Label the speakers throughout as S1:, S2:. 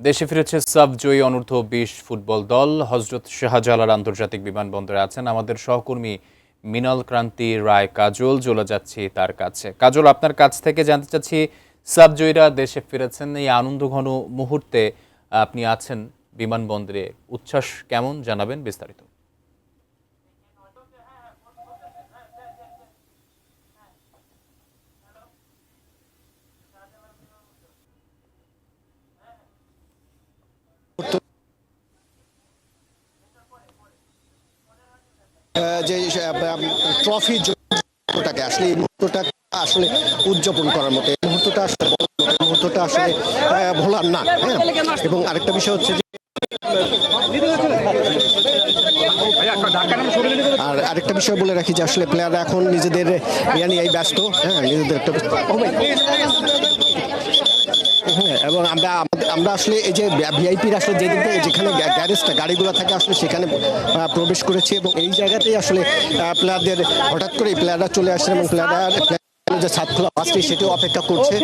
S1: দেশে ফিরেছে সাব জয়ী অনূর্ধ্ব-20 ফুটবল দল। হজরত শাহজালাল আন্তর্জাতিক বিমানবন্দরে আছেন আমাদের সহকর্মী মৃণাল ক্রান্তি রায় কাজল। চলে যাচ্ছি তার কাছে। কাজল, আপনার কাছ থেকে জানতে চাচ্ছি, সাব জয়ীরা দেশে ফিরেছেন, এই আনন্দঘন মুহূর্তে আপনি আছেন বিমানবন্দরে, উচ্ছ্বাস কেমন জানাবেন বিস্তারিত।
S2: যে ট্রফি টাকে আসলে এই মুহূর্তটা আসলে উদযাপন করার মতো, এই মুহূর্তটা আসলে ভোলার না। হ্যাঁ, এবং আরেকটা বিষয় হচ্ছে যে আর আরেকটা বিষয় বলে রাখি যে আসলে প্লেয়াররা এখন নিজেদের ইয়া নিয়ে ব্যস্ত। হ্যাঁ, নিজেদের একটা এবং আমরা আসলে এই যে ভিআইপির আসলে যেখানে গ্যারেজটা গাড়িগুলো থাকে আসলে সেখানে প্রবেশ করেছি এবং এই জায়গাতেই আসলে প্লেয়ারদের হঠাৎ করে প্লেয়াররা চলে আসছেন এবং যে সাতখোলা বাসটি সেটিও অপেক্ষা করছে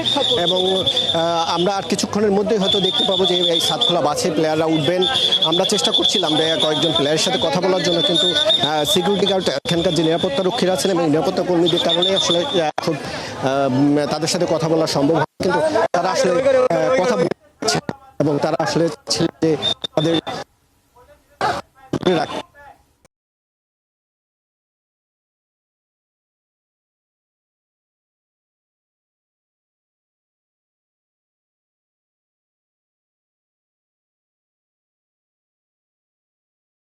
S2: এবং আমরা আর কিছুক্ষণের মধ্যেই হয়তো দেখতে পাবো যে এই সাতখোলা বাসে প্লেয়াররা উঠবেন। আমরা চেষ্টা করছিলাম কয়েকজন প্লেয়ারের সাথে কথা বলার জন্য, কিন্তু সিকিউরিটি গার্ড এখানকার যে নিরাপত্তা রক্ষীরা আছেন এবং নিরাপত্তা কর্মীদের কারণে আসলে খুব তাদের সাথে কথা বলা সম্ভব হয়, কিন্তু তারা আসলে কথা বলছে এবং তারা আসলে তাদের